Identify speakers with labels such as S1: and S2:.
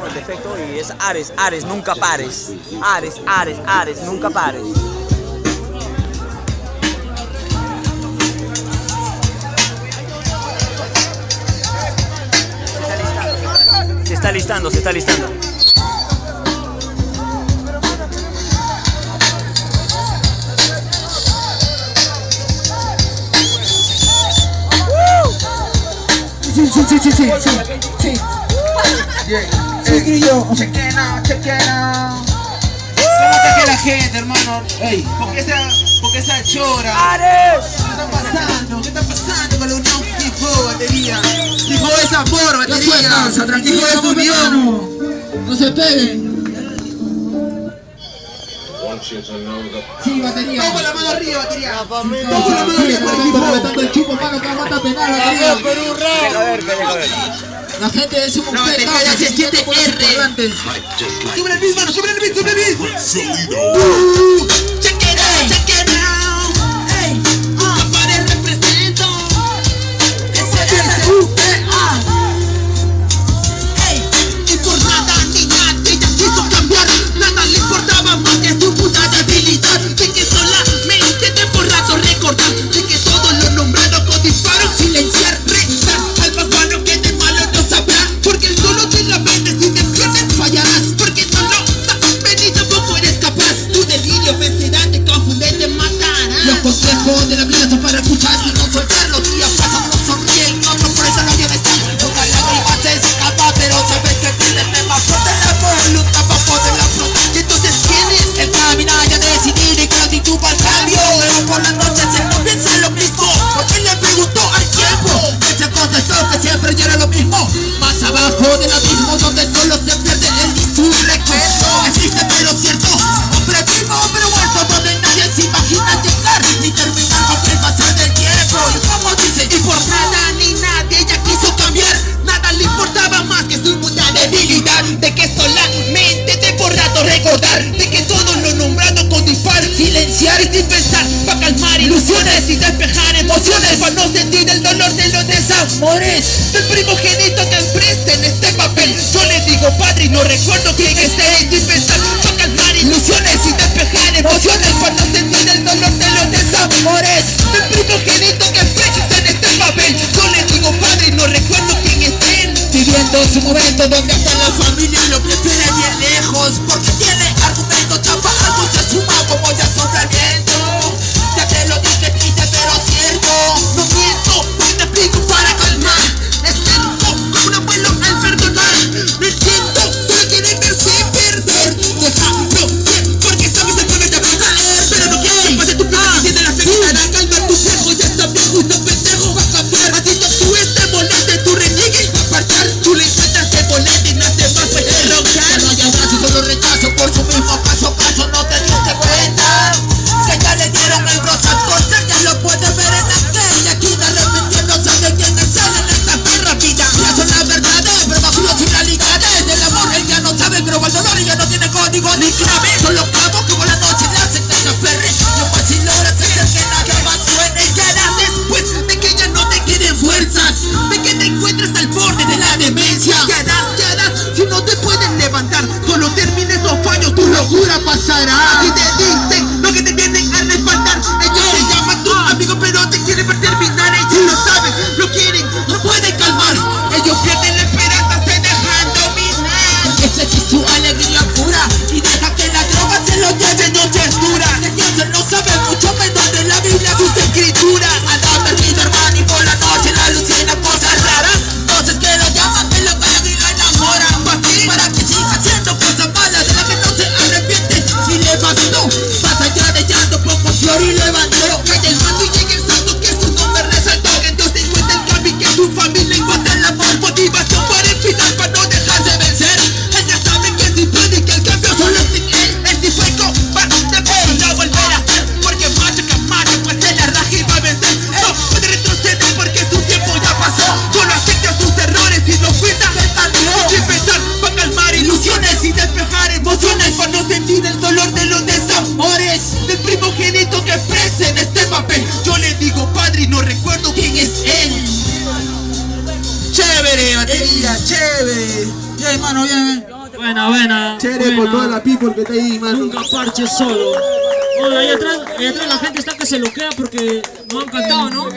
S1: El defecto y es Ares, Ares, nunca pares. Ares, Ares, Ares, nunca pares. Se está listando, se está listando.
S2: Sí. Sí, grillo.
S3: Chequena. ¿Cómo te queda la gente, hermano? Ey, ¿por qué esa chora?
S1: ¡Ares!
S3: ¿Qué está pasando con la unión tipo batería? Tipo de sabor, batería.
S2: Tranquilo, es unión. No se peguen. Sí, batería.
S3: Todos con la mano arriba, batería.
S2: Todos con la mano arriba por equipo. Reventando el chupo, mano, que aguanta penal, batería.
S1: Deja ver.
S2: La gente de Sumo
S3: No,
S2: Usted
S3: batería ya se siente R. Sube el beat, mano, sube el beat. Check it out. Ey, Capare represento. S-R-U-E-A. Ey, y por nada ni nadie ella quiso cambiar. Nada le importaba más que su puta debilidad. De que solamente te por rato recordar. De que todo lo nombrado con disparos silenciar. Restar al más malo que de malo no sabrá. Porque él solo te la vende, si te pierdes fallarás. Porque no lo sabes ni tampoco eres capaz. Tu delirio vencerá, te confunde, te matará. Los consejos de la vida son para escuchar y no soltar. Los días pasan, no sonríen, otros por eso no quieren estar. Nunca la lágrima se escapa, pero sabes que tiene más fuerte la voluntad para poderla afrontar. Y entonces tienes el caminar ya decidir y que actitud para el cambio. Pero por las noches él no piensa lo mismo. Porque le preguntó al tiempo, él se contestó que siempre era lo mismo. Más abajo del abismo donde solo se pierde el y su recuerdo. Es triste pero cierto, hombre vivo pero muerto, donde nadie se imagina llegar ni terminar con el pasar del tiempo. Y como dice, y por nada ni nadie ella quiso cambiar. Nada le importaba más que su puta debilidad. De que solamente te por rato recordar. De que todo lo nombrado con dispar, silenciar y sin pensar. Pa' calmar ilusiones y despejar emociones. Pa' no sentir el dolor de los desamores. Del primogénito que empresta en este papel. Yo le digo padre y no recuerdo quién esté y sin pensar. Pa' calmar ilusiones y despejar emociones. Pa' no sentir el dolor de los desamores. Del primogénito que empresta en este papel. Yo le digo padre y no recuerdo quién esté. Viviendo su momento donde hasta la familia lo prefiere bien lejos. Porque tiene argumento, tapa algo se suma como ya sobra el viento. Ya te lo dije, triste pero cierto. No miento, hoy te explico para calmar. Es lento como un abuelo al perdonar. No entiendo, solo quiere ver sin perder. Déjalo bien, porque sabes que puede te va a caer. Pero no quiero que pase tu vida y tiene la fe que hará calmar tu viejo. Ya está viejo y no pendejo va a cambiar. Así te actúes, te moleste, tu reniegue y va a apartar. Tú le encuentras te moleste y no te va a poder roncar. No hay abrazo, solo rechazo por su mismo paso a paso. No te diste cuenta que ya le dieron el brocha al corte. Ya lo puedes ver en aquella esquina arrepintiéndose de quienes salen en esta perra vida. Ya son las verdades, pero bajo las finalidades del amor. Él ya no sabe, pero va al dolor y ya no tiene código ni clave. Son los cabos como la noche le hacen que se aferre. No más si logras hacer que nada más suene. Y harás después de que ya no te queden fuerzas, de que te encuentres al borde de la demencia. ¿Qué harás si no te pueden levantar? Solo termines los fallos, tu locura pasará. Y te dicen lo que te vienen a respaldar. Ellos te llaman tu amigo pero te quieren ver terminar. Ellos lo saben, lo quieren, no pueden calmar. Ellos pierden la esperanza, se dejan dominar. Esa es su alegría pura y deja que la droga se lo lleve noches duras. De Dios él no sabe mucho menos de la Biblia, sus escrituras. Anda perdido hermano y por la noche la alucina cosas raras. Entonces que lo llaman, que lo cagan y lo enamoran. ¿Para qué? Para que siga haciendo cosas malas de las que no se arrepiente. Y le bastó
S2: chévere.
S4: Bien, mano, bien. Buena.
S2: Chévere por toda la people que está ahí, mano.
S4: Nunca parches solo. Bueno, ahí atrás la gente está que se loquea porque no han cantado, ¿no?